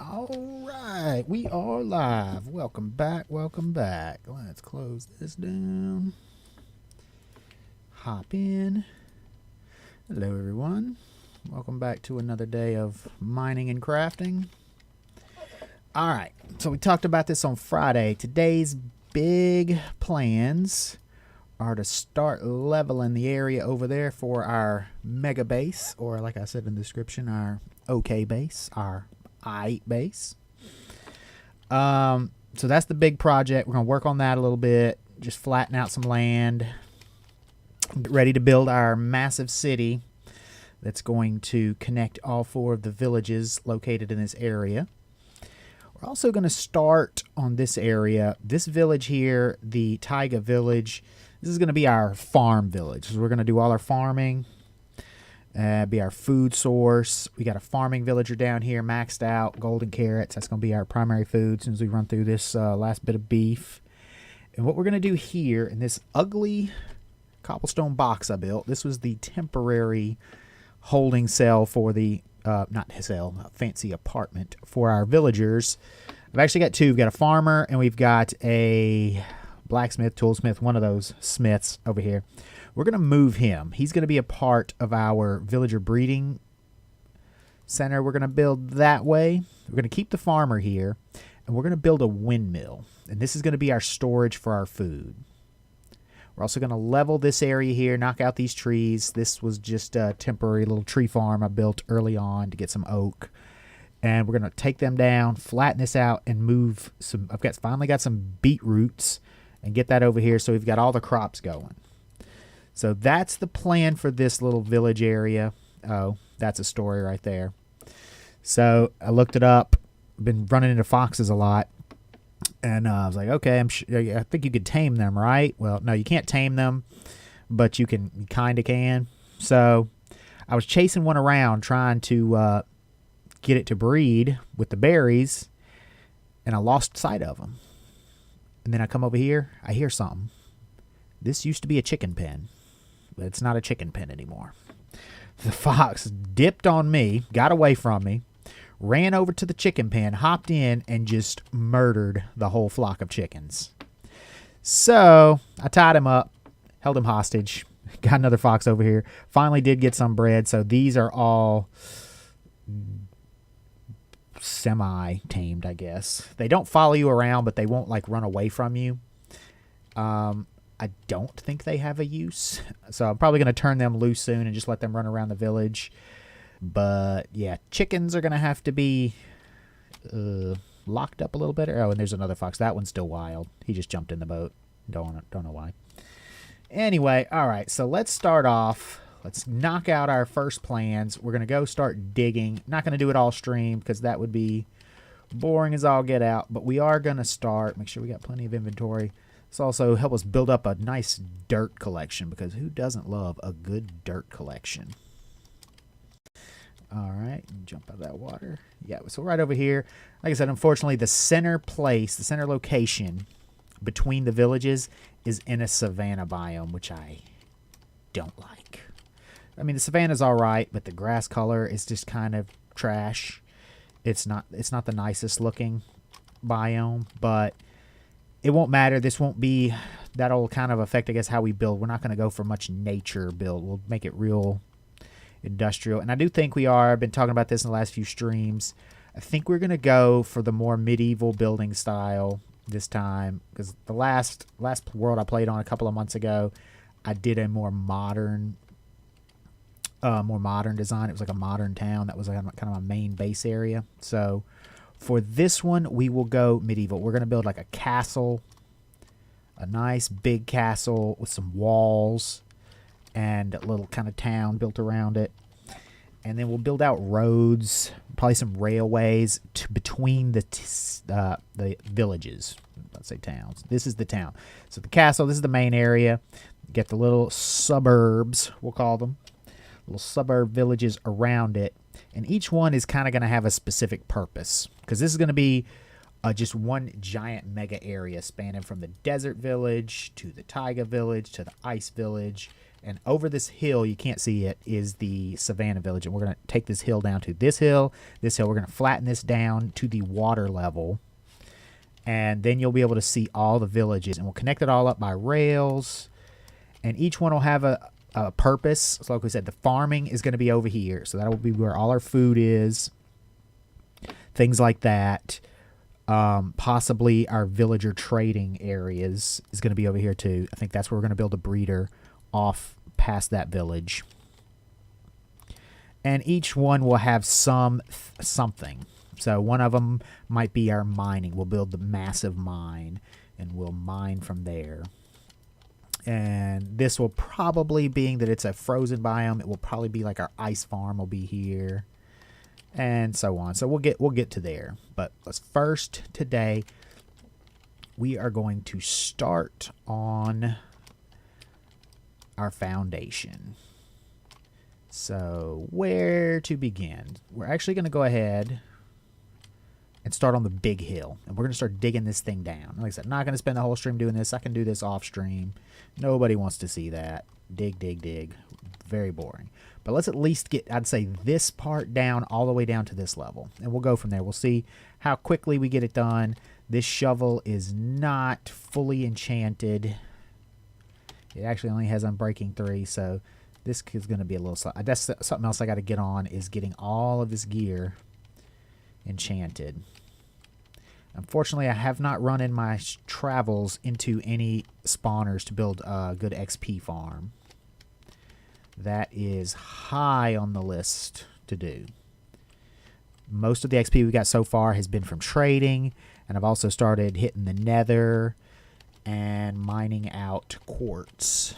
All right, we are live. Welcome back. Welcome back. Let's close this down. Hop in. Hello, everyone. Welcome back to another day of mining and crafting. All right, so we talked about this on Friday. Today's big plans are to start leveling the area over there for our mega base, or like I said in the description, our OK base, our aight base. So that's the big project. We're going to work on that a little bit, just flatten out some land, get ready to build our massive city that's going to connect all 4 of the villages located in this area. We're also going to start on this area, this village here, the Taiga village. This is going to be our farm village. So we're going to do all our farming, be our food source. We got a farming villager down here, maxed out, golden carrots. That's going to be our primary food as soon as we run through this last bit of beef. And what we're going to do here in this ugly cobblestone box I built, this was the temporary holding cell for the, not cell, fancy apartment for our villagers. I've actually got 2. We've got a farmer and we've got a blacksmith, toolsmith, one of those smiths over here. We're going to move him. He's going to be a part of our villager breeding center. We're going to build that way. We're going to keep the farmer here, and we're going to build a windmill. And this is going to be our storage for our food. We're also going to level this area here, knock out these trees. This was just a temporary little tree farm I built early on to get some oak. And we're going to take them down, flatten this out, and move some. I've finally got some beetroots and get that over here so we've got all the crops going. So that's the plan for this little village area. Oh, that's a story right there. So I looked it up. Been running into foxes a lot. And I was like, okay, I think you could tame them, right? Well, no, you can't tame them, but you kind of can. So I was chasing one around trying to get it to breed with the berries, and I lost sight of them. And then I come over here, I hear something. This used to be a chicken pen, but it's not a chicken pen anymore. The fox dipped on me, got away from me, ran over to the chicken pen, hopped in, and just murdered the whole flock of chickens. So I tied him up, held him hostage, got another fox over here, finally did get some bread. So these are all semi-tamed, I guess. They don't follow you around, but they won't like run away from you. I don't think they have a use, so I'm probably going to turn them loose soon and just let them run around the village. But yeah, chickens are going to have to be locked up a little bit. Oh, and there's another fox. That one's still wild. He just jumped in the boat. Don't know why. Anyway, all right, so let's start off. Let's knock out our first plans. We're going to go start digging. Not going to do it all stream because that would be boring as all get out. But we are going to start. Make sure we got plenty of inventory. This also help us build up a nice dirt collection, because who doesn't love a good dirt collection? All right, jump out of that water. Yeah, so right over here. Like I said, unfortunately, the center location between the villages is in a savanna biome, which I don't like. I mean, the savanna's all right, but the grass color is just kind of trash. It's not the nicest looking biome, but it won't matter. This won't be, that'll kind of affect, I guess, how we build. We're not going to go for much nature build. We'll make it real industrial. And I do think we are. I've been talking about this in the last few streams. I think we're going to go for the more medieval building style this time, because the last world I played on a couple of months ago, I did a more modern design. It was like a modern town. That was like kind of a main base area. So for this one, we will go medieval. We're going to build like a castle, a nice big castle with some walls and a little kind of town built around it. And then we'll build out roads, probably some railways between the villages. Let's say towns. This is the town. So the castle, this is the main area. Get the little suburbs, we'll call them. Little suburb villages around it. And each one is kind of going to have a specific purpose, because this is going to be just one giant mega area spanning from the desert village to the taiga village to the ice village And over this hill, you can't see it, is the Savannah Village. And we're going to take this hill down to this hill. This hill, we're going to flatten this down to the water level. And then you'll be able to see all the villages. And we'll connect it all up by rails. And each one will have a purpose. So like we said, the farming is going to be over here. So that will be where all our food is. Things like that. Possibly our villager trading areas is going to be over here too. I think that's where we're going to build a breeder off past that village. And each one will have something. So one of them might be our mining. We'll build the massive mine and we'll mine from there. And this will probably, being that it's a frozen biome, it will probably be like our ice farm will be here. And so on. So we'll get to there. But let's first today we are going to start on our foundation. So where to begin? We're actually going to go ahead and start on the big hill. And we're going to start digging this thing down. Like I said, I'm not going to spend the whole stream doing this. I can do this off stream. Nobody wants to see that. Dig, dig, dig. Very boring. But let's at least get, I'd say, this part down all the way down to this level. And we'll go from there. We'll see how quickly we get it done. This shovel is not fully enchanted. It actually only has Unbreaking 3, so this is going to be a little slow. That's something else I got to get on, is getting all of this gear enchanted. Unfortunately, I have not run in my travels into any spawners to build a good XP farm. That is high on the list to do. Most of the XP we got so far has been from trading, and I've also started hitting the nether and mining out quartz.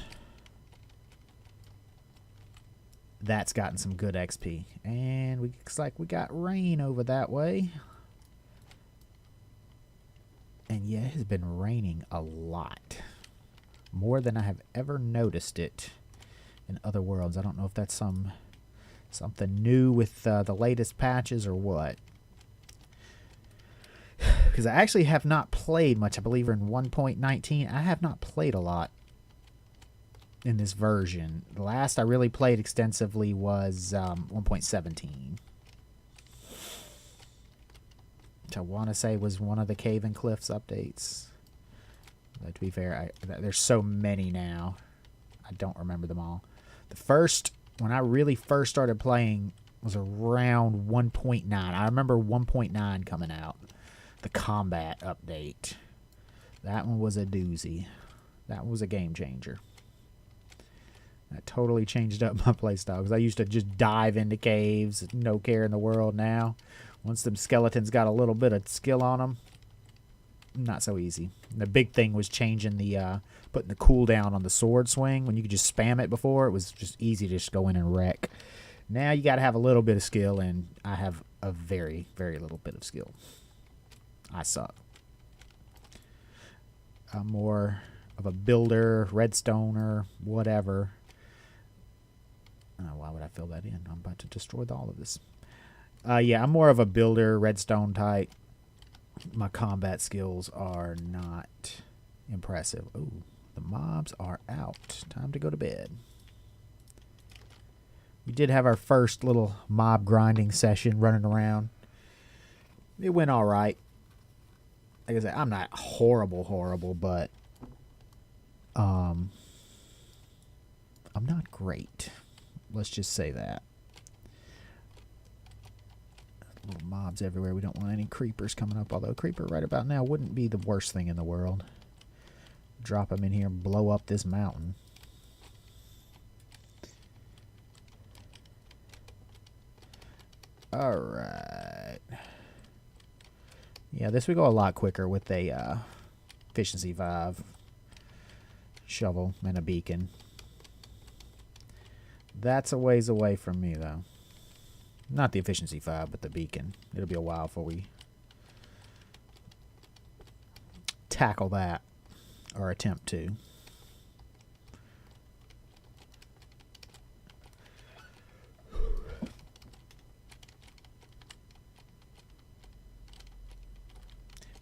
That's gotten some good XP. And looks like we got rain over that way. And yeah, it has been raining a lot. More than I have ever noticed it in other worlds. I don't know if that's something new with the latest patches or what. Because I actually have not played much. I believe we're in 1.19. I have not played a lot in this version. The last I really played extensively was 1.17. Which I want to say was one of the Cave and Cliffs updates. But to be fair, there's so many now. I don't remember them all. The first, when I really first started playing, was around 1.9. I remember 1.9 coming out. The combat update. That one was a doozy. That was a game changer. That totally changed up my playstyle, because I used to just dive into caves, no care in the world. Now, once them skeletons got a little bit of skill on them, not so easy. The big thing was changing the putting the cooldown on the sword swing. When you could just spam it before, it was just easy to just go in and wreck. Now you got to have a little bit of skill, and I have a very, very little bit of skill. I suck. I'm more of a builder, redstoner, whatever. Why would I fill that in? I'm about to destroy all of this. Yeah, I'm more of a builder, redstone type. My combat skills are not impressive. Ooh, the mobs are out. Time to go to bed. We did have our first little mob grinding session running around. It went all right. Like I said, I'm not horrible, but I'm not great. Let's just say that. Little mobs everywhere. We don't want any creepers coming up, although a creeper right about now wouldn't be the worst thing in the world. Drop them in here and blow up this mountain. Alright. Yeah, this would go a lot quicker with a efficiency 5 shovel and a beacon. That's a ways away from me, though. Not the efficiency 5, but the beacon. It'll be a while before we tackle that, or attempt to.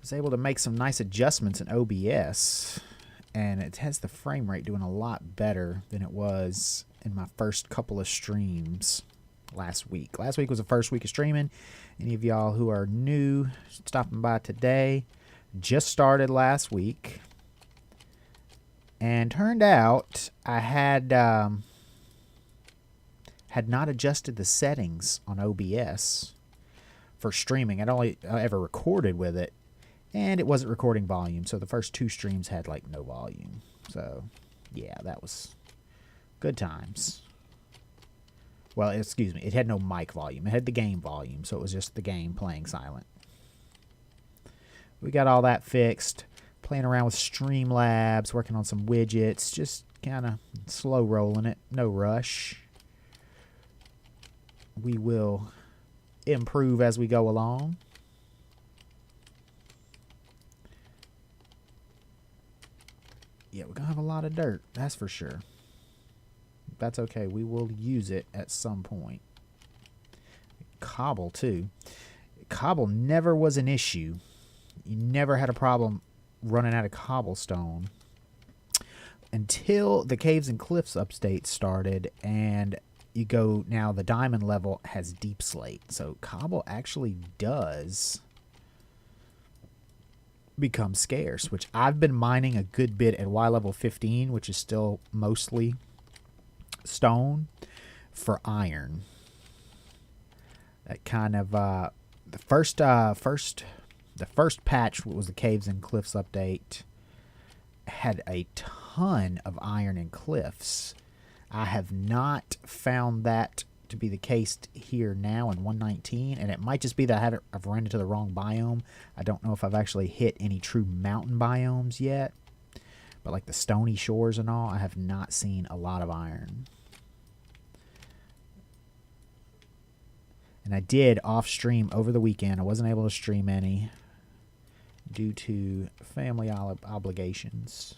Was able to make some nice adjustments in OBS and it has the frame rate doing a lot better than it was in my first couple of streams last week. Last week was the first week of streaming. Any of y'all who are new stopping by today, just started last week. And turned out I had not adjusted the settings on OBS for streaming. I'd only ever recorded with it, and it wasn't recording volume. So the first 2 streams had like no volume. So yeah, that was good times. Well, excuse me, it had no mic volume. It had the game volume, so it was just the game playing silent. We got all that fixed. Playing around with Streamlabs, working on some widgets, just kind of slow rolling it, no rush. We will improve as we go along. Yeah, we're going to have a lot of dirt, that's for sure. That's okay, we will use it at some point. Cobble, too. Cobble never was an issue. You never had a problem running out of cobblestone until the Caves and Cliffs update started, and you go now the diamond level has deep slate, so cobble actually does become scarce, which I've been mining a good bit at Y level 15, which is still mostly stone, for iron. That kind of the first patch was the Caves and Cliffs update, had a ton of iron and cliffs. I have not found that to be the case here now in 119, and it might just be that I've run into the wrong biome. I don't know if I've actually hit any true mountain biomes yet, but like the stony shores and all, I have not seen a lot of iron. And I did off stream over the weekend. I wasn't able to stream any due to family obligations.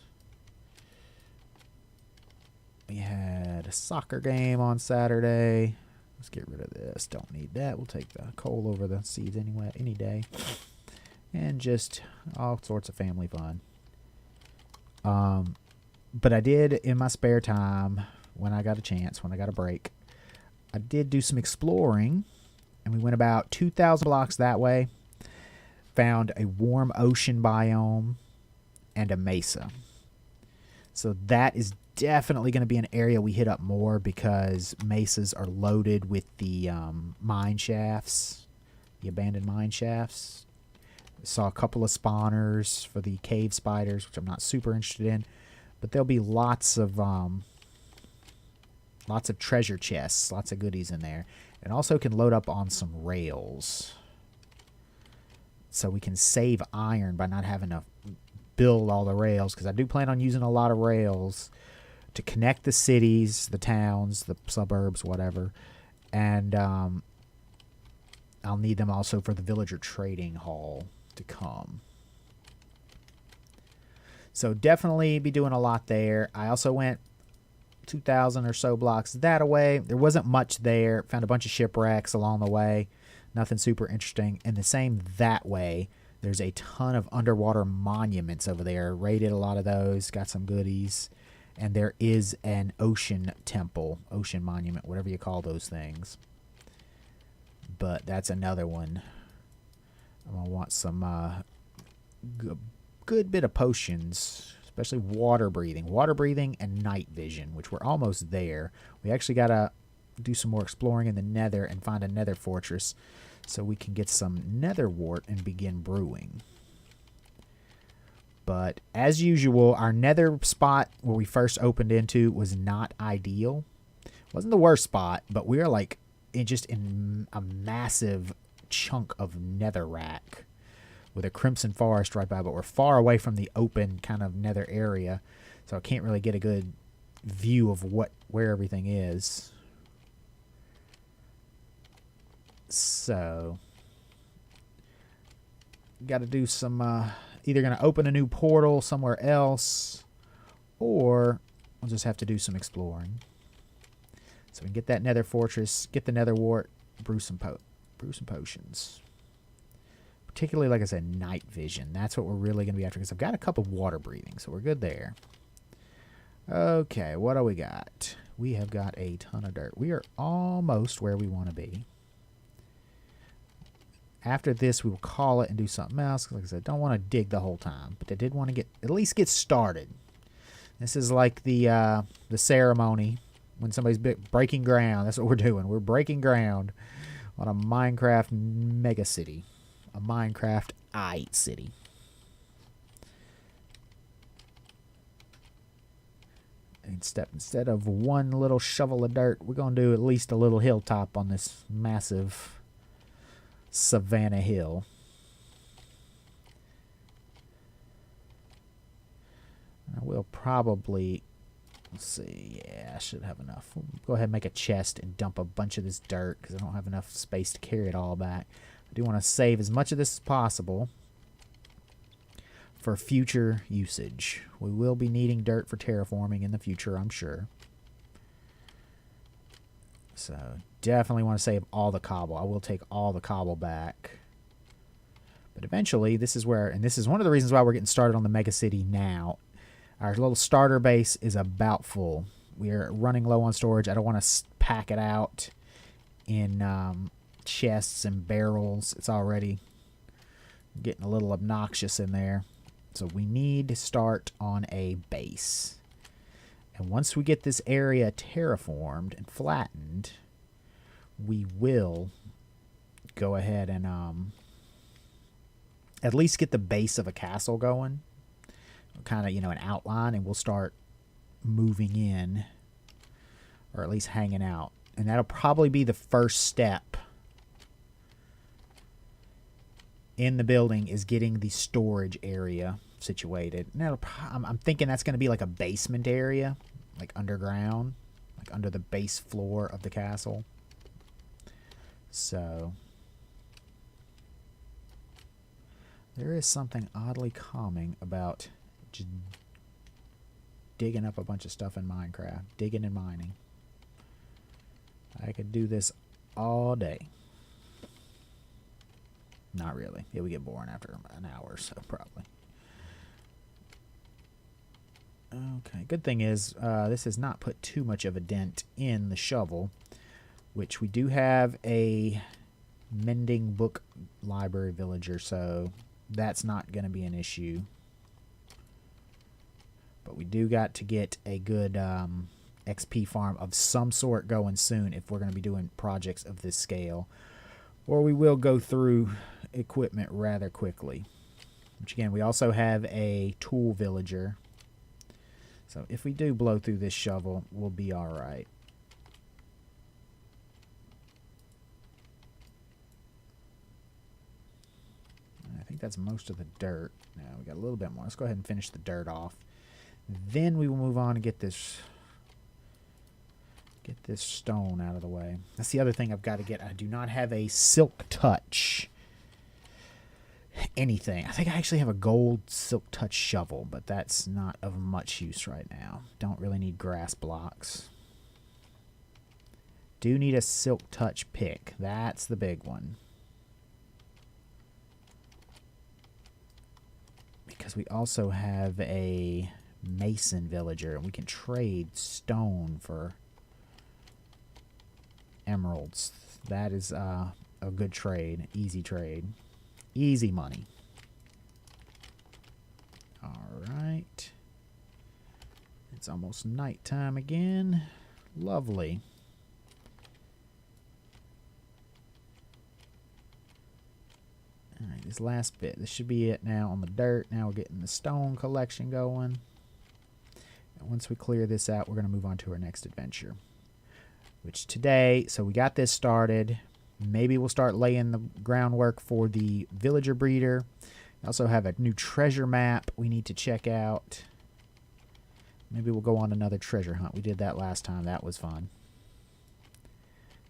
We had a soccer game on Saturday. Let's get rid of this. Don't need that. We'll take the coal over the seeds anyway, any day. And just all sorts of family fun. But I did, in my spare time, when I got a chance, when I got a break, I did do some exploring. And we went about 2,000 blocks that way. Found a warm ocean biome and a mesa. So that is definitely going to be an area we hit up more, because mesas are loaded with the mine shafts, the abandoned mine shafts. Saw a couple of spawners for the cave spiders, which I'm not super interested in, but there'll be lots of treasure chests, lots of goodies in there, and also can load up on some rails. So we can save iron by not having to build all the rails, because I do plan on using a lot of rails to connect the cities, the towns, the suburbs, whatever. And I'll need them also for the villager trading hall to come. So definitely be doing a lot there. I also went 2,000 or so blocks that away. There wasn't much there. Found a bunch of shipwrecks along the way. Nothing super interesting. And the same that way. There's a ton of underwater monuments over there. Raided a lot of those. Got some goodies. And there is an ocean temple. Ocean monument. Whatever you call those things. But that's another one. I'm going to want some good bit of potions. Especially water breathing. Water breathing and night vision. Which we're almost there. We actually got to do some more exploring in the nether and find a nether fortress so we can get some nether wart and begin brewing. But as usual, our nether spot where we first opened into was not ideal. Wasn't the worst spot, but we are like in a massive chunk of netherrack with a crimson forest right by, but we're far away from the open kind of nether area, so I can't really get a good view of where everything is. So, got to do some, either going to open a new portal somewhere else, or we'll just have to do some exploring. So we can get that nether fortress, get the nether wart, brew some potions. particularly, like I said, night vision. That's what we're really going to be after, because I've got a couple of water breathing, so we're good there. Okay, what do we got? We have got a ton of dirt. We are almost where we want to be. After this, we will call it and do something else. Like I said, don't want to dig the whole time, but I did want to at least get started. This is like the ceremony when somebody's breaking ground. That's what we're doing. We're breaking ground on a Minecraft mega city, a Minecraft aight city. Instead of one little shovel of dirt, we're going to do at least a little hilltop on this massive Savannah hill. I will probably, let's see, yeah, I should have enough. We'll go ahead and make a chest and dump a bunch of this dirt because I don't have enough space to carry it all back. I do want to save as much of this as possible for future usage. We will be needing dirt for terraforming in the future, I'm sure. So definitely want to save all the cobble. I will take all the cobble back. But eventually, this is where, and this is one of the reasons why we're getting started on the mega city now. Our little starter base is about full. We're running low on storage. I don't want to pack it out in chests and barrels. It's already getting a little obnoxious in there. So we need to start on a base. And once we get this area terraformed and flattened, we will go ahead and at least get the base of a castle going. Kind of, an outline, and we'll start moving in, or at least hanging out. And that'll probably be the first step in the building, is getting the storage area situated. Now, I'm thinking that's going to be like a basement area, like underground, like under the base floor of the castle. So there is something oddly calming about just digging up a bunch of stuff in Minecraft, digging and mining. I could do this all day. Not really. It would get boring after an hour or so, probably. Okay, good thing is this has not put too much of a dent in the shovel, which we do have a mending book library villager, so that's not going to be an issue. But we do got to get a good XP farm of some sort going soon if we're going to be doing projects of this scale. Or we will go through equipment rather quickly. Which again, we also have a tool villager. So if we do blow through this shovel, we'll be alright. I think that's most of the dirt. Now we got a little bit more. Let's go ahead and finish the dirt off. Then we will move on and get this stone out of the way. That's the other thing I've got to get. I do not have a silk touch anything. I think I actually have a gold silk touch shovel, but that's not of much use right now. Don't really need grass blocks. Do need a silk touch pick. That's the big one. Because we also have a mason villager, and we can trade stone for emeralds. That is a good trade. Easy trade. Easy money. Alright. It's almost nighttime again. Lovely. Alright, this last bit. This should be it now on the dirt. Now we're getting the stone collection going. And once we clear this out, we're going to move on to our next adventure. Which today, so we got this started. Maybe we'll start laying the groundwork for the villager breeder. We also have a new treasure map we need to check out. Maybe we'll go on another treasure hunt. We did that last time. That was fun.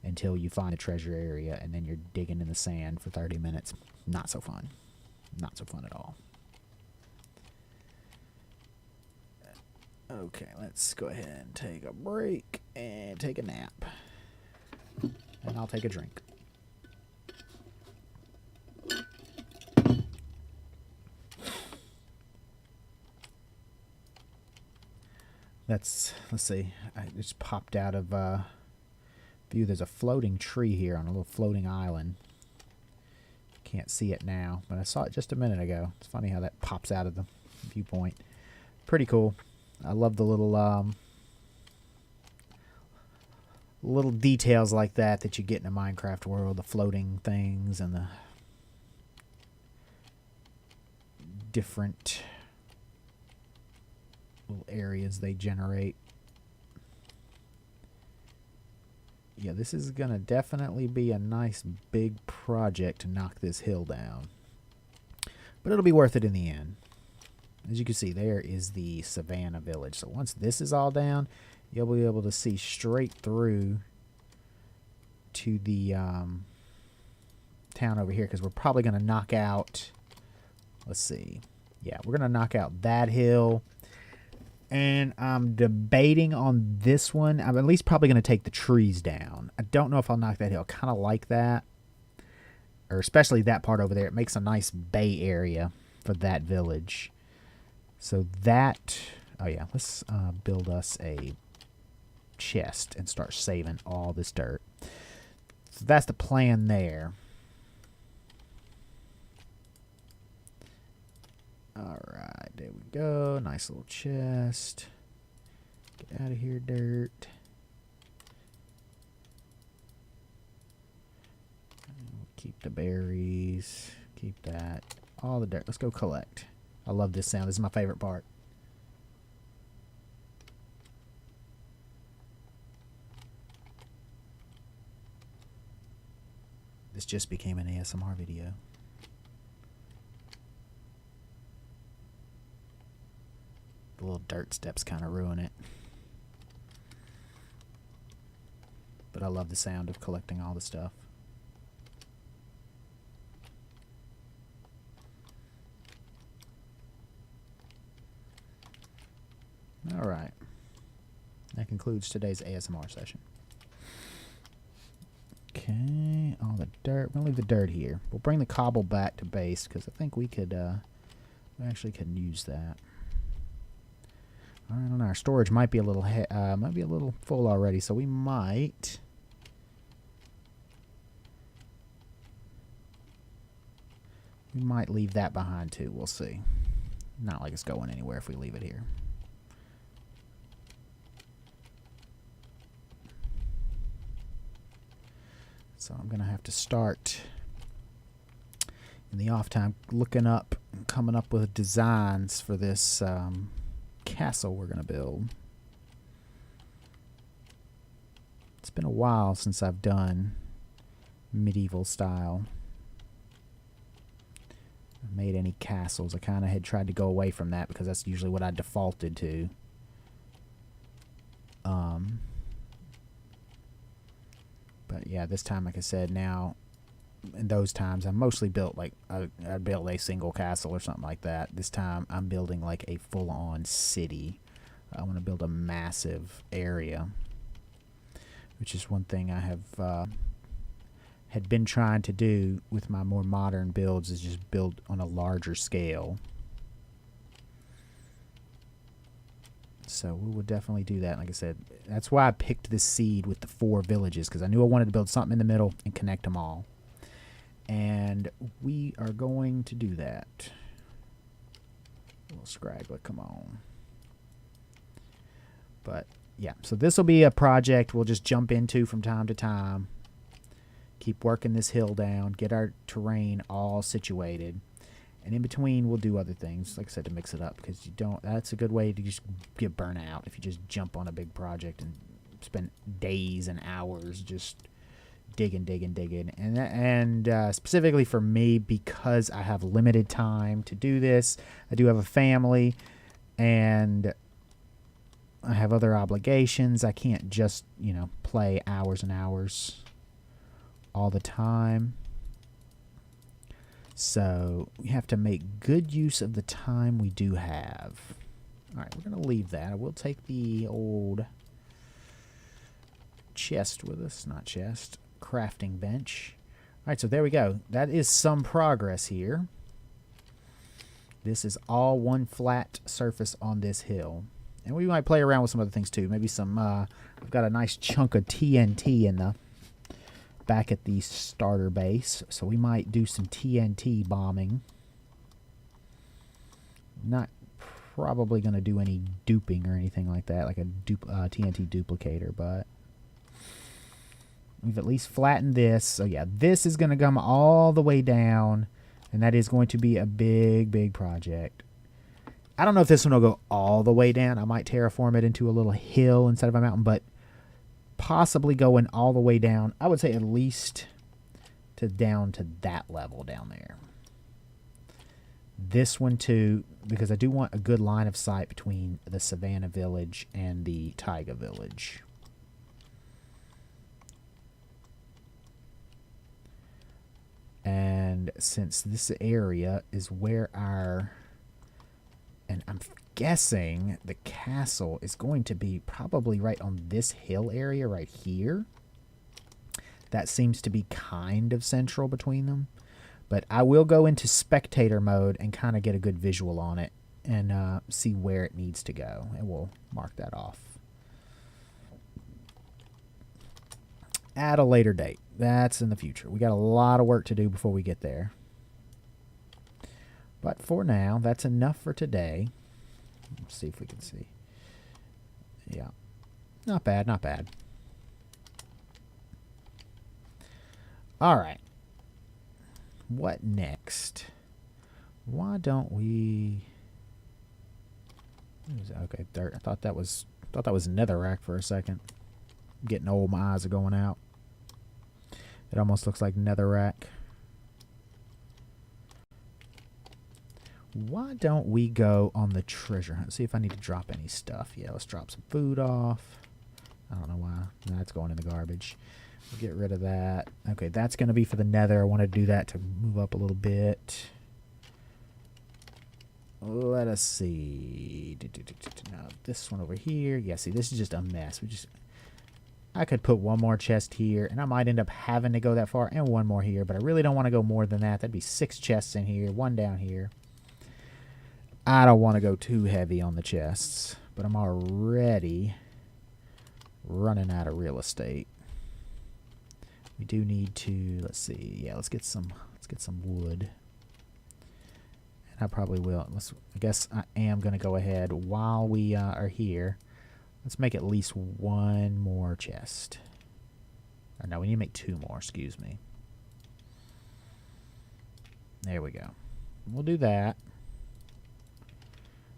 Until you find a treasure area and then you're digging in the sand for 30 minutes. Not so fun. Not so fun at all. Okay, let's go ahead and take a break and take a nap. And I'll take a drink. let's see. I just popped out of view. There's a floating tree here on a little floating island. Can't see it now, but I saw it just a minute ago. It's funny how that pops out of the viewpoint. Pretty cool. I love the little details like that you get in a Minecraft world, the floating things and the different little areas they generate. Yeah, this is going to definitely be a nice big project to knock this hill down. But it'll be worth it in the end. As you can see, there is the Savannah Village. So once this is all down, you'll be able to see straight through to the town over here, because we're probably going to knock out, let's see. Yeah, we're going to knock out that hill. And I'm debating on this one. I'm at least probably going to take the trees down. I don't know if I'll knock that hill. Kind of like that. Or especially that part over there. It makes a nice bay area for that village. So that... Oh yeah, let's build us a chest and start saving all this dirt. So that's the plan there. Alright, there we go. Nice little chest. Get out of here, dirt. Keep the berries. Keep that. All the dirt. Let's go collect. I love this sound. This is my favorite part. This just became an ASMR video. The little dirt steps kind of ruin it. But I love the sound of collecting all the stuff. Alright. That concludes today's ASMR session. Okay, all the dirt. We'll leave the dirt here. We'll bring the cobble back to base, because I think we could, we actually could use that. I don't know. Our storage might be a little full already, so we might leave that behind too. We'll see. Not like it's going anywhere if we leave it here. So I'm gonna have to start in the off time looking up and coming up with designs for this castle we're gonna build. It's been a while since I've done medieval style. I've made any castles. I kind of had tried to go away from that because that's usually what I defaulted to. But yeah, this time, like I said, now in those times I mostly built like I built a single castle or something like that. This time I'm building like a full-on city. I want to build a massive area, which is one thing I have had been trying to do with my more modern builds, is just build on a larger scale. So we will definitely do that. Like I said, that's why I picked this seed with the 4 villages, because I knew I wanted to build something in the middle and connect them all. And we are going to do that. A little scraggler, come on. But yeah, so this will be a project we'll just jump into from time to time. Keep working this hill down, get our terrain all situated. And in between, we'll do other things, like I said, to mix it up, because you don't. That's a good way to just get burnt out if you just jump on a big project and spend days and hours just digging. And specifically for me, because I have limited time to do this, I do have a family, and I have other obligations. I can't just, play hours and hours all the time. So we have to make good use of the time we do have. All right, we're going to leave that. I will take the old chest with us. Not chest. Crafting bench. All right, so there we go. That is some progress here. This is all one flat surface on this hill. And we might play around with some other things too. Maybe some, we've got a nice chunk of TNT in the back at the starter base. So we might do some TNT bombing. Not probably going to do any duping or anything like that, like a TNT duplicator, but we've at least flattened this. So yeah, this is going to come all the way down, and that is going to be a big, big project. I don't know if this one will go all the way down. I might terraform it into a little hill instead of a mountain, but possibly going all the way down. I would say at least down to that level down there. This one too, because I do want a good line of sight between the Savannah Village and the Taiga Village. And since this area is where and I'm guessing the castle is going to be probably right on this hill area right here. That seems to be kind of central between them. But I will go into spectator mode and kind of get a good visual on it and see where it needs to go. And we'll mark that off at a later date. That's in the future. We got a lot of work to do before we get there. But for now, that's enough for today. Let's see if we can see. Yeah. Not bad, not bad. All right. What next? Why don't we... Okay, dirt. I thought that was netherrack for a second. I'm getting old. My eyes are going out. It almost looks like netherrack. Why don't we go on the treasure hunt? See if I need to drop any stuff. Yeah, let's drop some food off. I don't know why. No, it's going in the garbage. We'll get rid of that. Okay, that's going to be for the nether. I want to do that to move up a little bit. Let us see. No, this one over here. Yeah, see, this is just a mess. I could put one more chest here, and I might end up having to go that far, and one more here, but I really don't want to go more than that. That'd be 6 chests in here, 1 down here. I don't want to go too heavy on the chests, but I'm already running out of real estate. We do need to, let's see, yeah, let's get some wood. And I probably will. I guess I am going to go ahead while we are here. Let's make at least 1 more chest. Or no, we need to make 2 more, excuse me. There we go. We'll do that.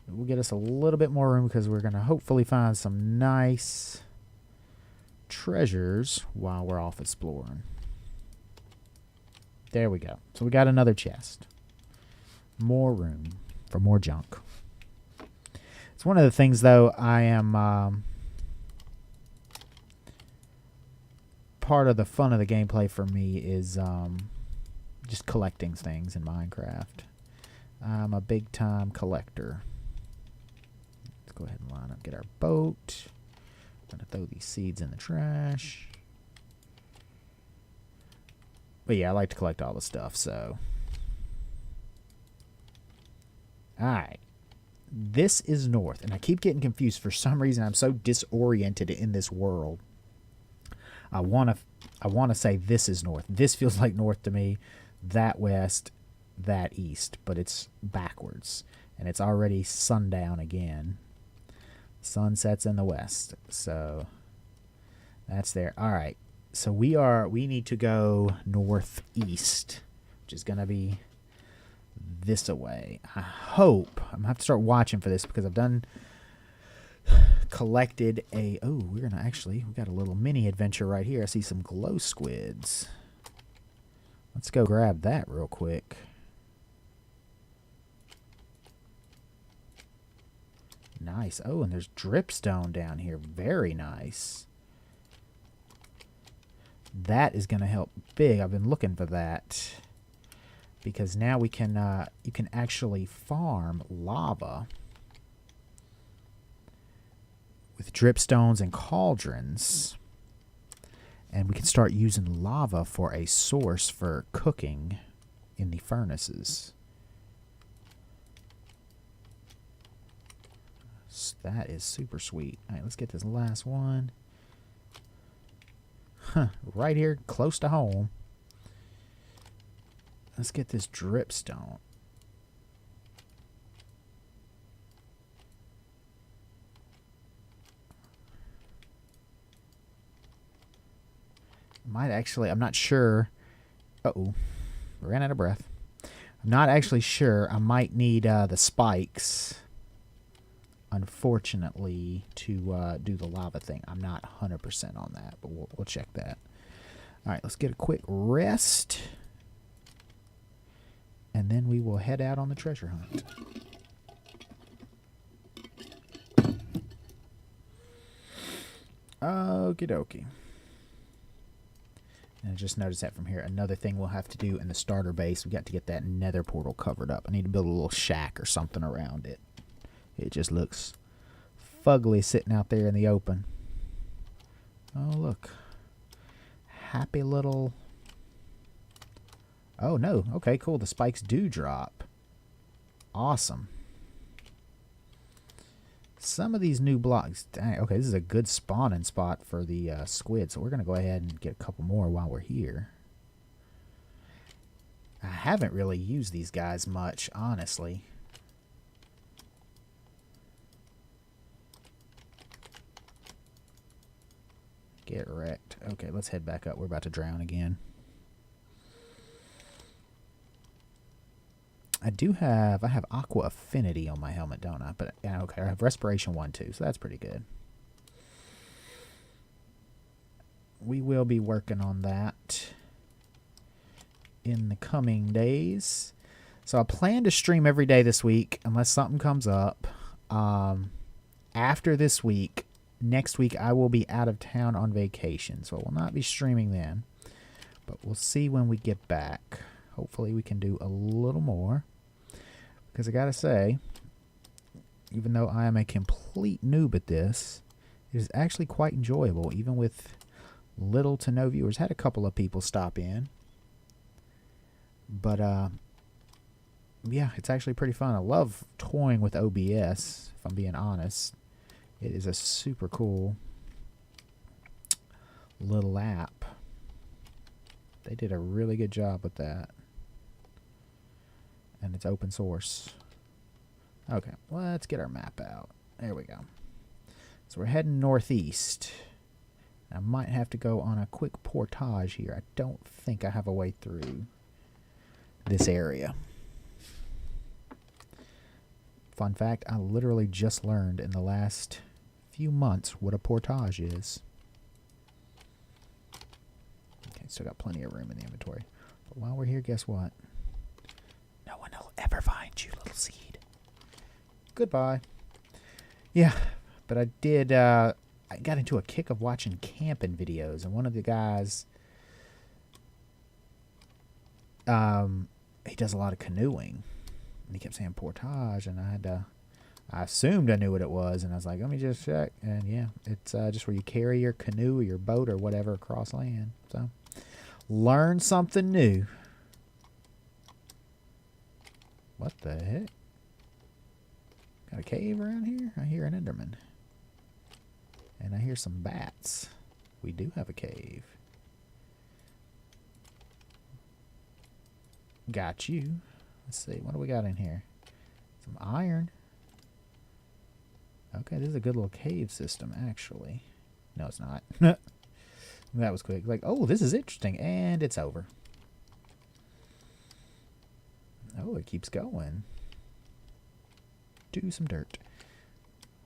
It will get us a little bit more room because we're going to hopefully find some nice treasures while we're off exploring. There we go. So we got another chest. More room for more junk. It's one of the things, though, I am... part of the fun of the gameplay for me is just collecting things in Minecraft. I'm a big-time collector. Let's go ahead and line up, get our boat. I'm going to throw these seeds in the trash. But yeah, I like to collect all the stuff, so... Alright. This is north, and I keep getting confused. For some reason, I'm so disoriented in this world. I want to say this is north. This feels like north to me. That west, that east, but it's backwards. And it's already sundown again. Sun sets in the west, so that's there. All right, so we need to go northeast, which is going to be this away. I hope I'm gonna have to start watching for this because I've collected a... Oh, we got a little mini adventure right here. I see some glow squids. Let's go grab that real quick. Nice. Oh, and there's dripstone down here. Very nice. That is going to help big. I've been looking for that. Because now we can, you can actually farm lava with dripstones and cauldrons. And we can start using lava for a source for cooking in the furnaces. That is super sweet. All right, let's get this last one. Huh, right here, close to home. Let's get this dripstone. Might actually, I'm not sure. Uh-oh, ran out of breath. I'm not actually sure. I might need the spikes, unfortunately, to do the lava thing. I'm not 100% on that, but we'll check that. All right, let's get a quick rest. And then we will head out on the treasure hunt. Okie dokie. And I just noticed that from here. Another thing we'll have to do in the starter base, we got to get that nether portal covered up. I need to build a little shack or something around it. It just looks fugly sitting out there in the open. Oh, look. Happy little... Oh, no. Okay, cool. The spikes do drop. Awesome. Some of these new blocks... Dang, okay, this is a good spawning spot for the squid, so we're going to go ahead and get a couple more while we're here. I haven't really used these guys much, honestly. Get wrecked. Okay, let's head back up. We're about to drown again. I have Aqua Affinity on my helmet, don't I? But, yeah, okay, I have Respiration 1, too, so that's pretty good. We will be working on that in the coming days. So I plan to stream every day this week, unless something comes up. After this week, next week, I will be out of town on vacation, so I will not be streaming then. But we'll see when we get back. Hopefully we can do a little more. Because I gotta say, even though I am a complete noob at this, it is actually quite enjoyable, even with little to no viewers. Had a couple of people stop in. But, yeah, it's actually pretty fun. I love toying with OBS, if I'm being honest. It is a super cool little app. They did a really good job with that. And it's open source. Okay, let's get our map out. There we go. So we're heading northeast. I might have to go on a quick portage here. I don't think I have a way through this area. Fun fact, I literally just learned in the last few months what a portage is. Okay, still got plenty of room in the inventory. But while we're here, guess what? No one will ever find you, little seed. Goodbye. Yeah, but I did, I got into a kick of watching camping videos, and one of the guys, he does a lot of canoeing, and he kept saying portage, and I assumed I knew what it was, and I was like, let me just check, and yeah, it's just where you carry your canoe or your boat or whatever across land, so learn something new. What the heck? Got a cave around here? I hear an Enderman. And I hear some bats. We do have a cave. Got you. Let's see. What do we got in here? Some iron. Okay, this is a good little cave system, actually. No, it's not. That was quick. Like, oh, this is interesting. And it's over. Oh, it keeps going. Do some dirt.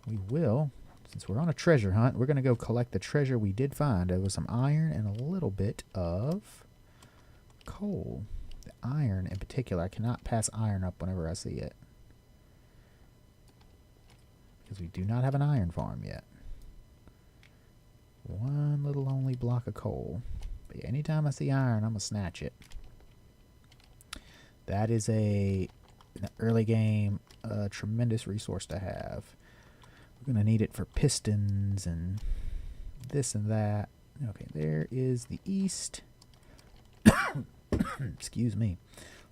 We will, since we're on a treasure hunt, we're going to go collect the treasure we did find. There was some iron and a little bit of coal. The iron in particular, I cannot pass iron up whenever I see it. Because we do not have an iron farm yet. One little only block of coal. But yeah, anytime I see iron, I'm going to snatch it. That is in the early game, a tremendous resource to have. We're going to need it for pistons and this and that. Okay, there is the east. Excuse me.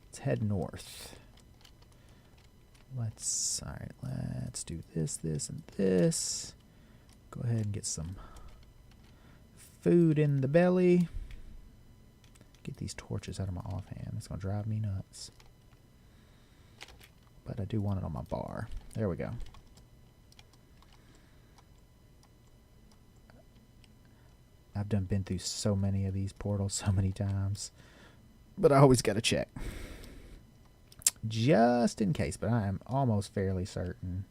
Let's head north. Let's do this, this, and this. Go ahead and get some food in the belly. Get these torches out of my offhand. It's going to drive me nuts. But I do want it on my bar. There we go. I've been through so many of these portals so many times. But I always got to check. Just in case, but I am almost fairly certain.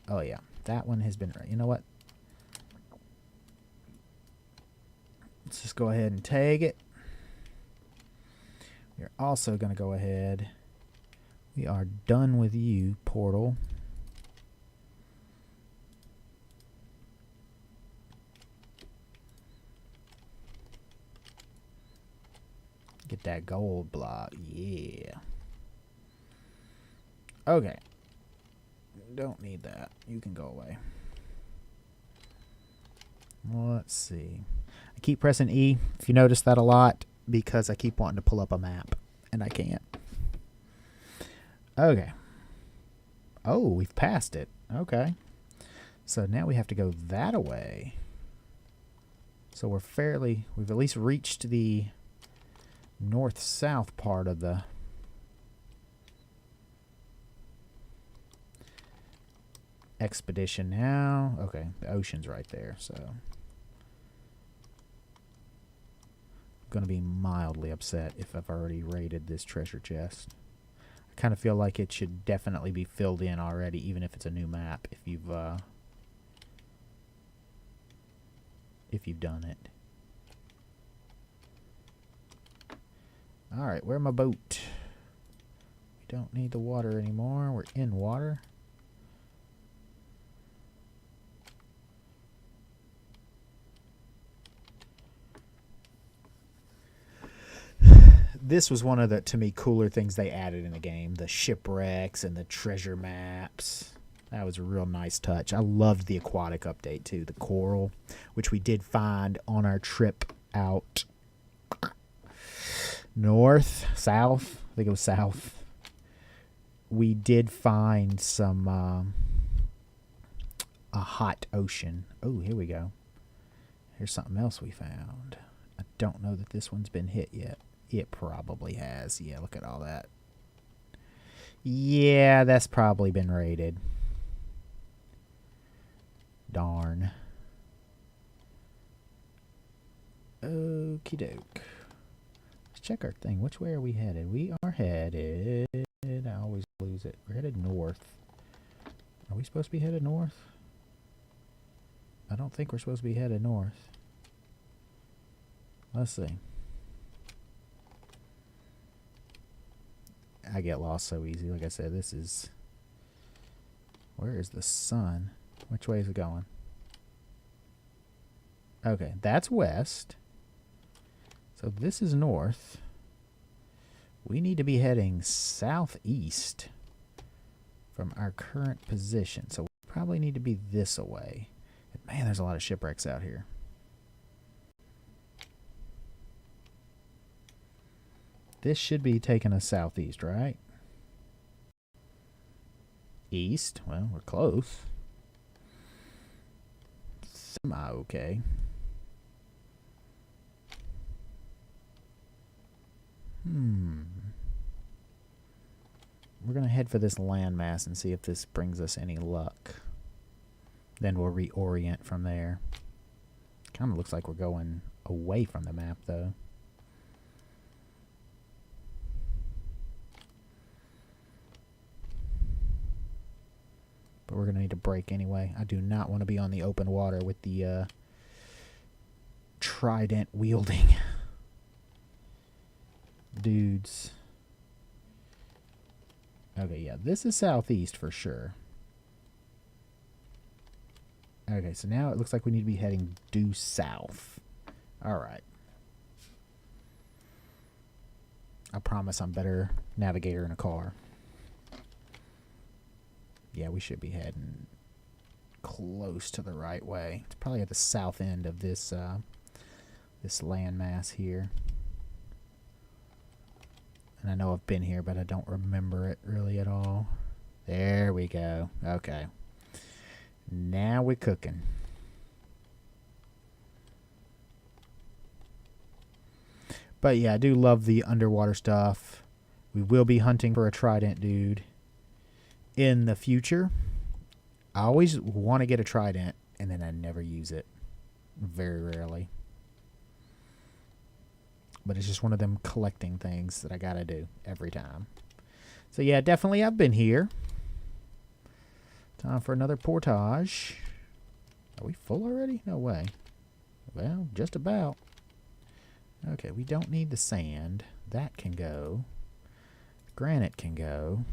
Oh yeah, that one has been right. You know what? Let's just go ahead and tag it. We're also going to go ahead. We are done with you, portal. Get that gold block. Yeah. Okay. Don't need that. You can go away. Let's see. I keep pressing E, if you notice that a lot, because I keep wanting to pull up a map, and I can't. Okay. Oh, we've passed it. Okay. So now we have to go that away. So we've at least reached the north-south part of the expedition now. Okay, the ocean's right there, so I'm going to be mildly upset if I've already raided this treasure chest. I kind of feel like it should definitely be filled in already, even if it's a new map, if you've done it. Alright, where's my boat? We don't need the water anymore. We're in water. This was one of the, to me, cooler things they added in the game. The shipwrecks and the treasure maps. That was a real nice touch. I loved the aquatic update, too. The coral, which we did find on our trip out north, south. I think it was south. We did find some, a hot ocean. Oh, here we go. Here's something else we found. I don't know that this one's been hit yet. It probably has. Yeah, look at all that. Yeah, that's probably been raided. Darn. Okie doke. Let's check our thing. Which way are we headed? We are headed... I always lose it. We're headed north. Are we supposed to be headed north? I don't think we're supposed to be headed north. Let's see. I get lost so easy. Like I said, this is... Where is the sun? Which way is it going? Okay, that's west. So this is north. We need to be heading southeast from our current position. So we probably need to be this away. Man, there's a lot of shipwrecks out here. This should be taking us southeast, right? East. Well, we're close. Semi-okay. We're going to head for this landmass and see if this brings us any luck. Then we'll reorient from there. Kind of looks like we're going away from the map, though. But we're going to need to brake anyway. I do not want to be on the open water with the trident wielding dudes. Okay, yeah, this is southeast for sure. Okay, so now it looks like we need to be heading due south. Alright. I promise I'm better navigator in a car. Yeah, we should be heading close to the right way. It's probably at the south end of this this landmass here. And I know I've been here, but I don't remember it really at all. There we go. Okay. Now we're cooking. But yeah, I do love the underwater stuff. We will be hunting for a trident dude in the future. I always want to get a trident, and then I never use it. Very rarely. But it's just one of them collecting things that I gotta do every time. So yeah, definitely I've been here. Time for another portage. Are we full already? No way. Well, just about. Okay, we don't need the sand. That can go. Granite can go.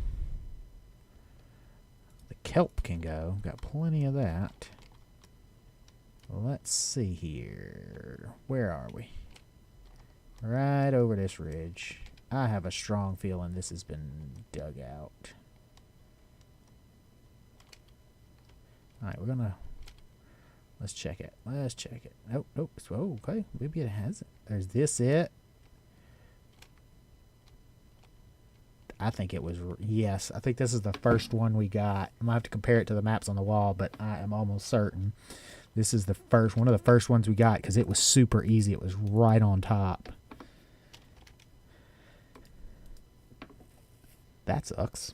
The kelp can go. Got plenty of that. Let's see here. Where are we? Right over this ridge. I have a strong feeling this has been dug out. Alright, we're gonna... Let's check it. Let's check it. Nope, nope. Oh, okay. Maybe it hasn't. There's this it. I think it was... Yes, I think this is the first one we got. I might have to compare it to the maps on the wall, but I am almost certain. This is the first... One of the first ones we got, because it was super easy. It was right on top. That sucks.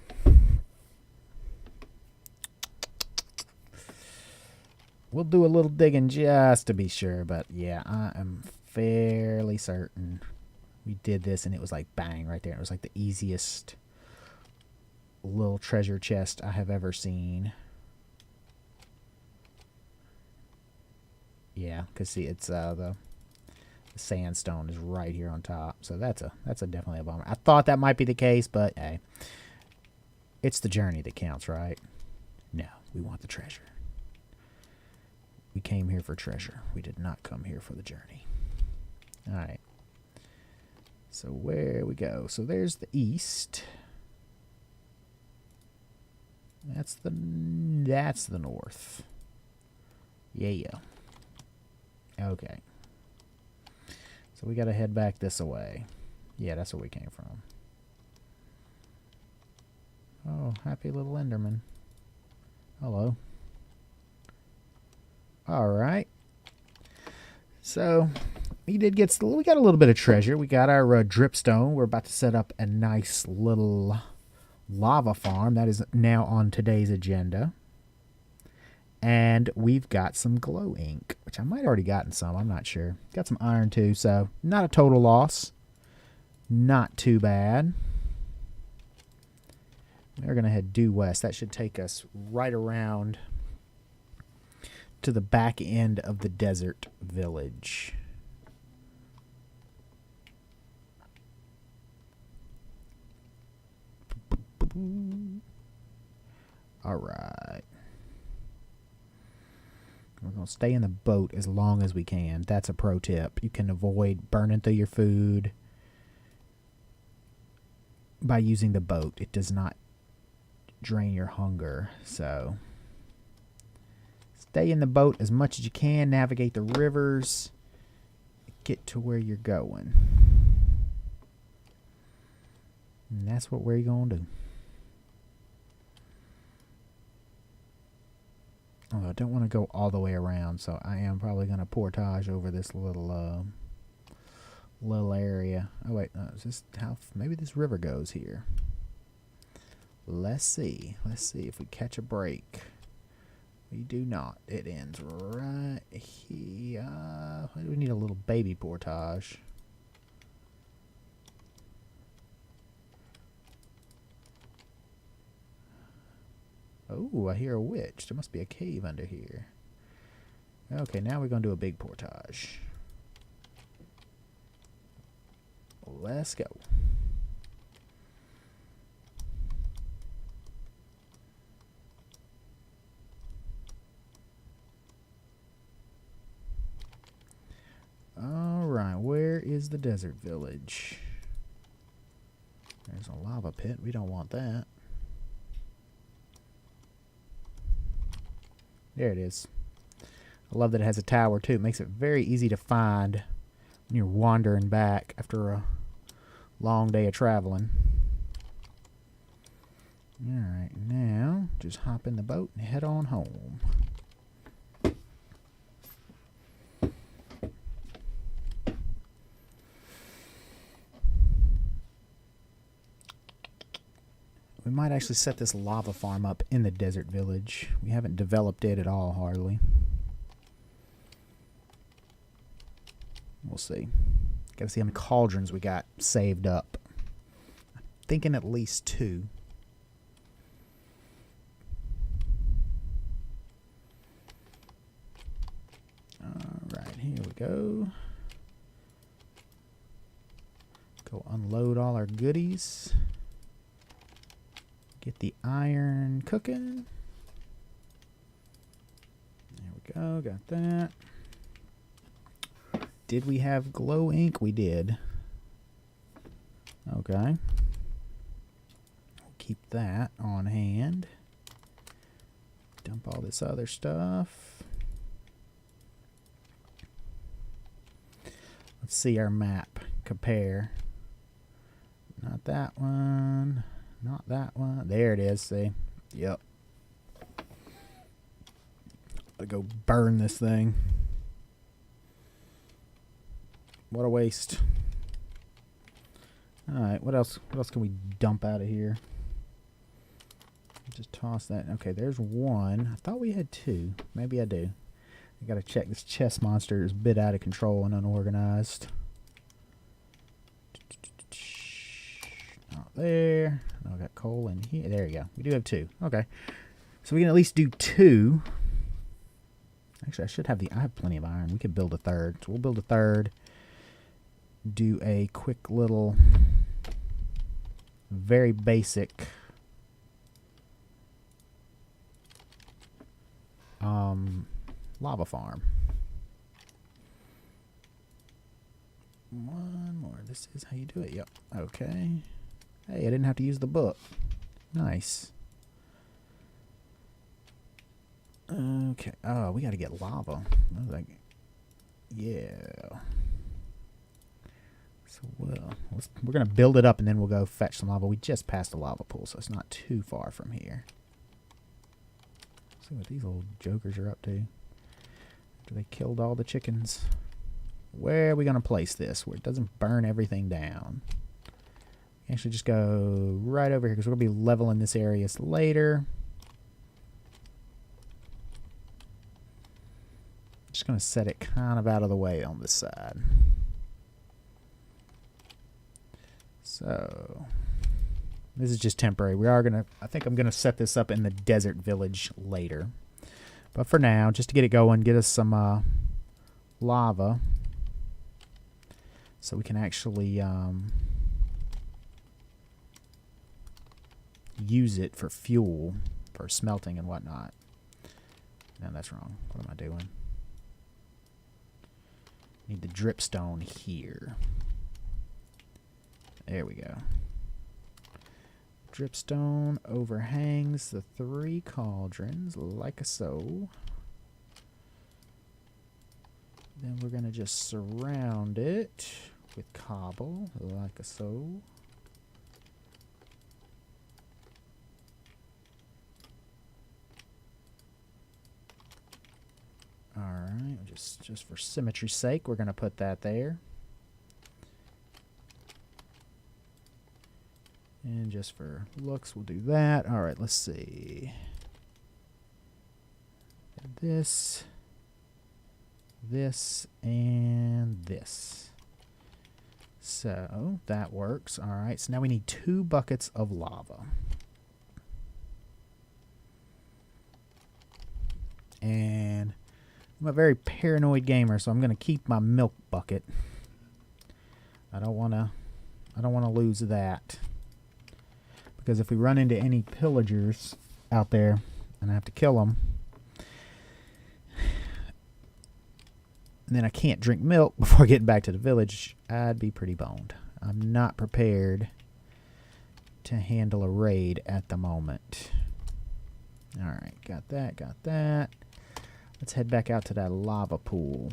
We'll do a little digging just to be sure, but yeah, I am fairly certain we did this and it was like bang right there. It was like the easiest little treasure chest I have ever seen. Yeah, because see, it's the sandstone is right here on top, so that's a definitely a bummer. I thought that might be the case, but hey, it's the journey that counts, right? No, we want the treasure. We came here for treasure. We did not come here for the journey. All right. So where we go? So there's the east. That's the north. Yeah. Okay. So we got to head back this way. Yeah, that's where we came from. Oh, happy little Enderman. Hello. All right. So we got a little bit of treasure. We got our dripstone. We're about to set up a nice little lava farm that is now on today's agenda. And we've got some glow ink, which I might have already gotten some. I'm not sure. Got some iron too, so not a total loss. Not too bad. We're going to head due west. That should take us right around to the back end of the desert village. All right. We're going to stay in the boat as long as we can. That's a pro tip. You can avoid burning through your food by using the boat. It does not drain your hunger, so stay in the boat as much as you can. Navigate the rivers. Get to where you're going. And that's what we're going to do. Oh, I don't want to go all the way around, so I am probably going to portage over this little area. Oh wait, no, is this how? Maybe this river goes here. Let's see. Let's see if we catch a break. We do not. It ends right here. We need a little baby portage. Oh, I hear a witch. There must be a cave under here. Okay, now we're going to do a big portage. Let's go. All right, where is the desert village? There's a lava pit. We don't want that. There it is. I love that it has a tower too. It makes it very easy to find when you're wandering back after a long day of traveling. Alright, now just hop in the boat and head on home. We might actually set this lava farm up in the desert village. We haven't developed it at all, hardly. We'll see. Gotta see how many cauldrons we got saved up. I'm thinking at least 2. Alright, here we go. Go unload all our goodies. Get the iron cooking. There we go, got that. Did we have glow ink? We did. Okay. Keep that on hand. Dump all this other stuff. Let's see our map. Compare. Not that one. Not that one. There it is. See? Yep. Gotta go burn this thing. What a waste. Alright, what else can we dump out of here? Just toss that. Okay, there's 1. I thought we had 2. Maybe I do. I gotta check. This chest monster is a bit out of control and unorganized. Not there. Oh, I got coal in here. There you go. We do have 2. Okay. So we can at least do 2. Actually, I have plenty of iron. We could build a 3rd. So we'll build a 3rd. Do a quick little, very basic lava farm. 1 more. This is how you do it. Yep. Okay. Hey, I didn't have to use the book. Nice. Okay. Oh, we got to get lava. I was like, yeah. So we're going to build it up and then we'll go fetch some lava. We just passed the lava pool, so it's not too far from here. Let's see what these little jokers are up to. After they killed all the chickens. Where are we going to place this where it doesn't burn everything down? Actually, just go right over here because we're going to be leveling this area later. Just going to set it kind of out of the way on this side. So, this is just temporary. I think I'm going to set this up in the desert village later. But for now, just to get it going, get us some lava. So we can actually use it for fuel, for smelting and whatnot. No, that's wrong. What am I doing? Need the dripstone here. There we go. Dripstone overhangs the 3 cauldrons, like so. Then we're going to just surround it with cobble, like so. Alright, just for symmetry's sake, we're going to put that there. And just for looks, we'll do that. Alright, let's see. This, and this. So, that works. Alright, so now we need 2 buckets of lava. And I'm a very paranoid gamer, so I'm going to keep my milk bucket. I don't want to lose that. Because if we run into any pillagers out there and I have to kill them, and then I can't drink milk before getting back to the village, I'd be pretty boned. I'm not prepared to handle a raid at the moment. Alright, got that, got that. Let's head back out to that lava pool.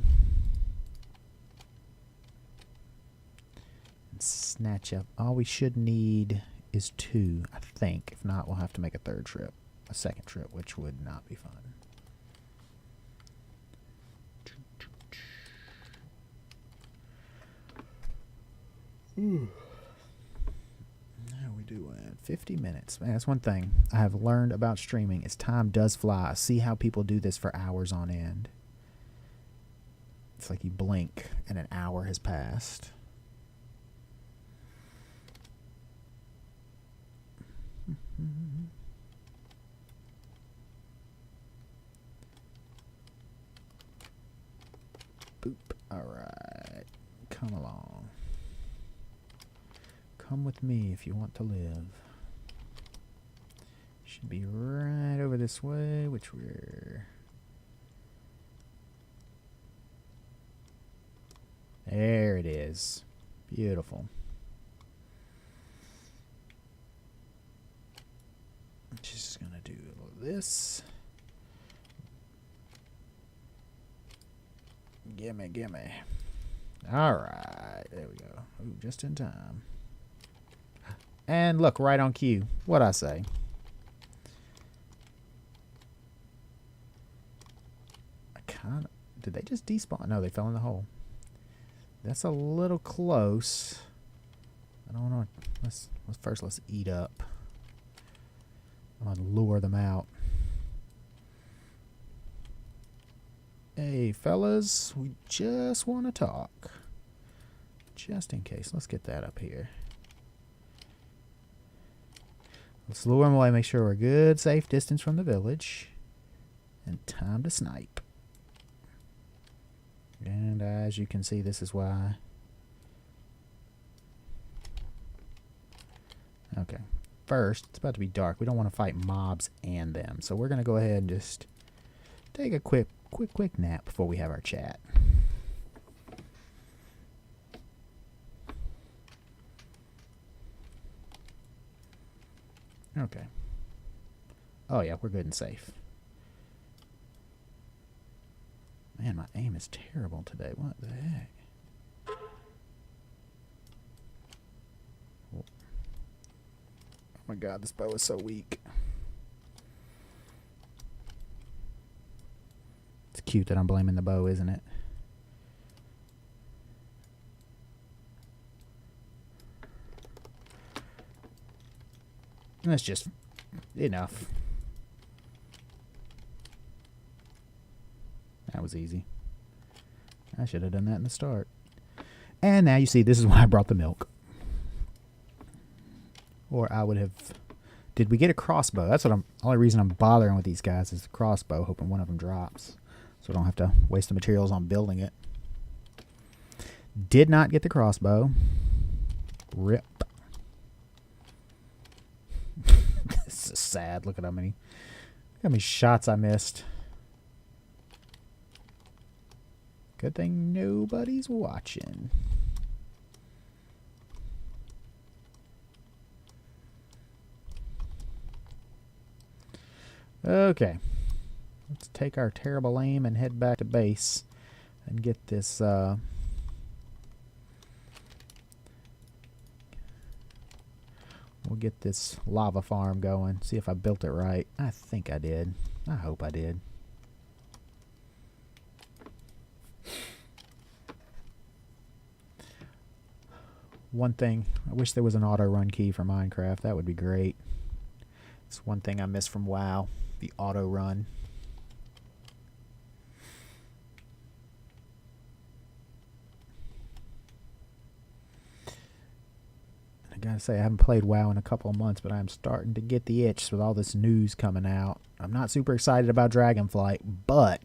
And snatch up. All we should need is 2, I think. If not, we'll have to make a second trip, which would not be fun. Now we do 50 minutes. Man, that's one thing I have learned about streaming is time does fly. I see how people do this for hours on end. It's like you blink and an hour has passed. Boop. All right. Come along. Come with me if you want to live. Should be right over this way, which we're... There it is. Beautiful. Just gonna do this. Gimme, gimme. All right, there we go. Ooh, just in time. And look, right on cue. What'd I say? Did they just despawn? No, they fell in the hole. That's a little close. I don't know. Let's eat up. I'm gonna lure them out. Hey, fellas, we just want to talk. Just in case. Let's get that up here. Let's lure them away. Make sure we're a good, safe distance from the village. And time to snipe. And as you can see, this is why. Okay. First, it's about to be dark. We don't want to fight mobs and them. So we're going to go ahead and just take a quick nap before we have our chat. Okay. Oh, yeah, we're good and safe. Man, my aim is terrible today. What the heck? Oh my god, this bow is so weak. It's cute that I'm blaming the bow, isn't it? That's just enough. That was easy. I should have done that in the start. And now you see, this is why I brought the milk. Or I would have... Did we get a crossbow? That's what only reason I'm bothering with these guys is the crossbow, hoping one of them drops. So I don't have to waste the materials on building it. Did not get the crossbow. Rip. This is sad. Look at how many shots I missed. Good thing nobody's watching. Okay. Let's take our terrible aim and head back to base and get this we'll get this lava farm going. See if I built it right. I think I did. I hope I did. One thing, I wish there was an auto run key for Minecraft. That would be great. It's one thing I miss from WoW, the auto run. I gotta say, I haven't played WoW in a couple of months, but I'm starting to get the itch with all this news coming out. I'm not super excited about Dragonflight, but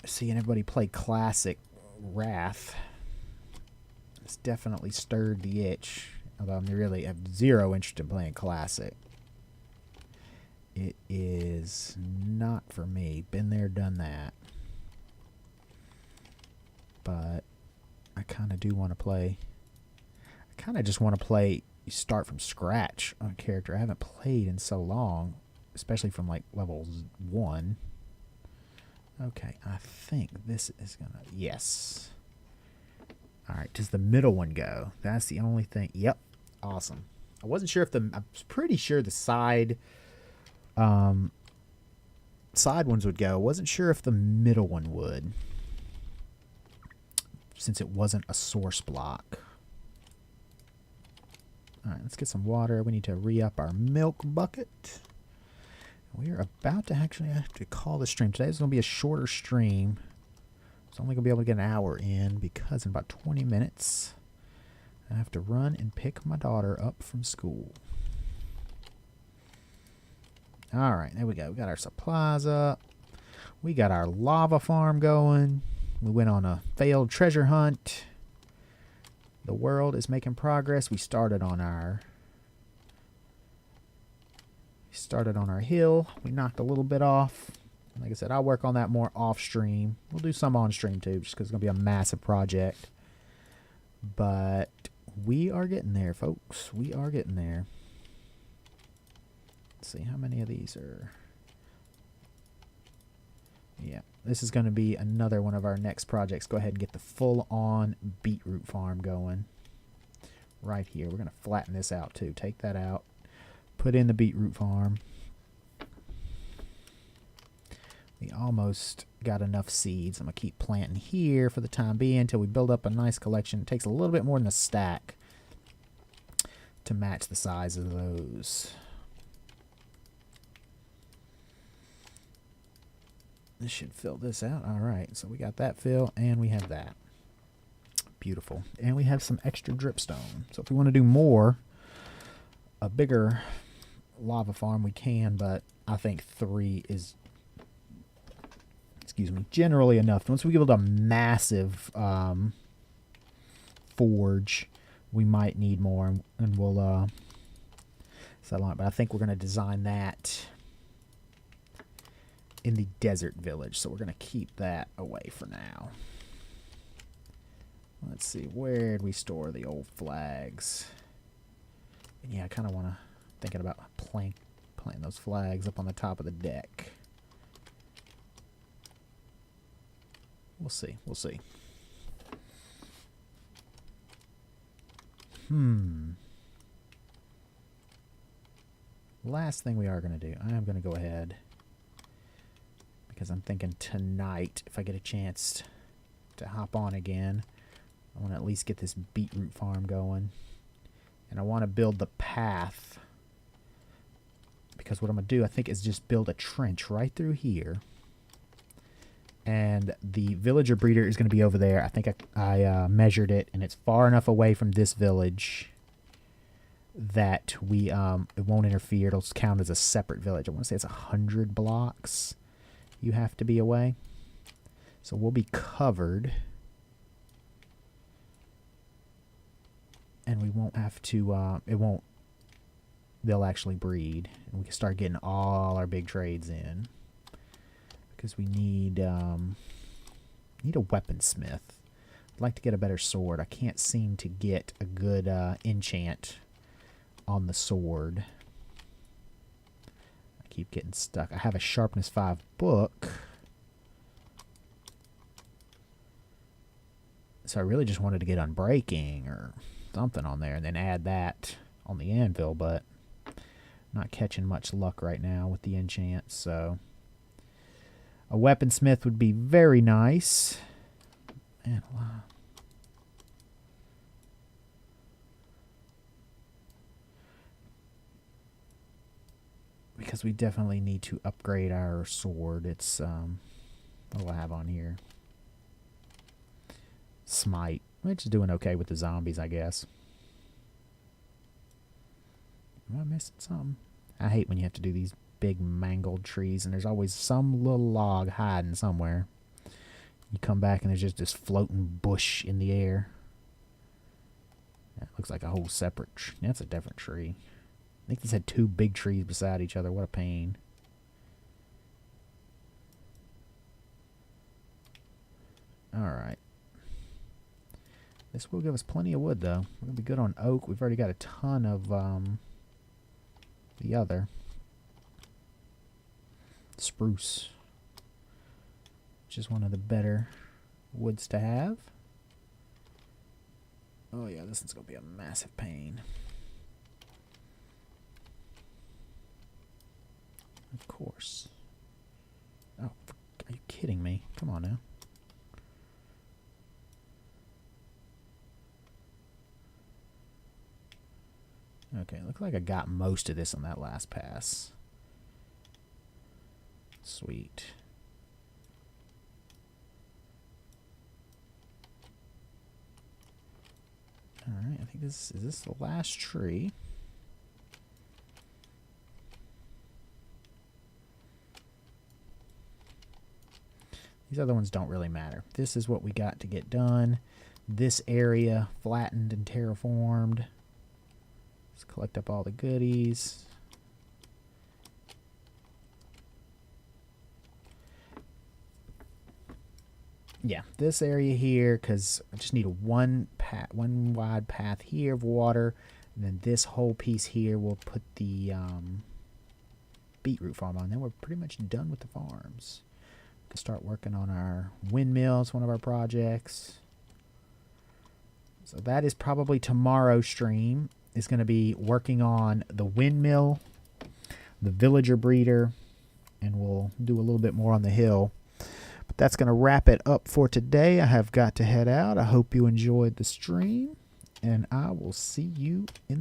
seeing everybody play Classic Wrath, it's definitely stirred the itch. Although I really have zero interest in playing Classic. It is not for me. Been there, done that. But I kind of do want to play. I kind of just want to play. You start from scratch on a character I haven't played in so long, especially from like level 1. Okay, I think this is gonna... Yes. All right, does the middle one go? That's the only thing. Yep. Awesome. I wasn't sure if I was pretty sure the side ones would go. Wasn't sure if the middle one would, since it wasn't a source block. All right, let's get some water. We need to re-up our milk bucket. We are about to actually have to call the stream. Today is going to be a shorter stream. It's only going to be able to get an hour in because in about 20 minutes, I have to run and pick my daughter up from school. All right, there we go. We got our supplies up. We got our lava farm going. We went on a failed treasure hunt. The world is making progress. We started on our hill. We knocked a little bit off. Like I said, I'll work on that more off stream. We'll do some on stream too, just because it's going to be a massive project. But we are getting there, folks. We are getting there. Let's see how many of these are. Yeah, this is going to be another one of our next projects. Go ahead and get the full-on beetroot farm going right here. We're going to flatten this out too. Take that out. Put in the beetroot farm. We almost got enough seeds. I'm going to keep planting here for the time being until we build up a nice collection. It takes a little bit more than a stack to match the size of those. This should fill this out. All right, so we got that fill, and we have that. Beautiful. And we have some extra dripstone. So if we want to do more, a bigger lava farm, we can, but I think 3 is, generally enough. Once we build a massive forge, we might need more, and we'll settle on it. But I think we're going to design that in the desert village, so we're going to keep that away for now. Let's see, where'd we store the old flags? And yeah, I kind of want to, thinking about planting those flags up on the top of the deck. We'll see, we'll see. Last thing we are going to do, I am going to go ahead, because I'm thinking tonight, if I get a chance to hop on again, I want to at least get this beetroot farm going. And I want to build the path, because what I'm going to do, I think, is just build a trench right through here. And the villager breeder is going to be over there. I think I measured it, and it's far enough away from this village that we it won't interfere. It'll count as a separate village. I want to say it's 100 blocks you have to be away. So we'll be covered. And we won't have to, they'll actually breed. And we can start getting all our big trades in. Because we need a weaponsmith. I'd like to get a better sword. I can't seem to get a good enchant on the sword. I keep getting stuck. I have a sharpness 5 book. So I really just wanted to get unbreaking or something on there and then add that on the anvil, but not catching much luck right now with the enchants, so a weaponsmith would be very nice. Man, wow. Because we definitely need to upgrade our sword. It's what do I have on here? Smite, which is doing okay with the zombies, I guess. Am I missing something? I hate when you have to do these big mangled trees and there's always some little log hiding somewhere. You come back and there's just this floating bush in the air. That looks like a whole separate tree. That's a different tree. I think these had 2 big trees beside each other. What a pain. Alright. This will give us plenty of wood, though. We're going to be good on oak. We've already got a ton of the other. Spruce. Which is one of the better woods to have. Oh yeah, this one's gonna be a massive pain. Of course. Oh, are you kidding me? Come on now. Okay, looks like I got most of this on that last pass. Sweet. Alright, I think this is the last tree. These other ones don't really matter. This is what we got to get done. This area flattened and terraformed. Let's collect up all the goodies. Yeah, this area here, because I just need one wide path here of water, and then this whole piece here will put the beetroot farm on. Then we're pretty much done with the farms. We can start working on our windmills, one of our projects. So that is probably tomorrow's stream. Is going to be working on the windmill, the villager breeder, and we'll do a little bit more on the hill. But that's going to wrap it up for today. I have got to head out. I hope you enjoyed the stream, and I will see you in the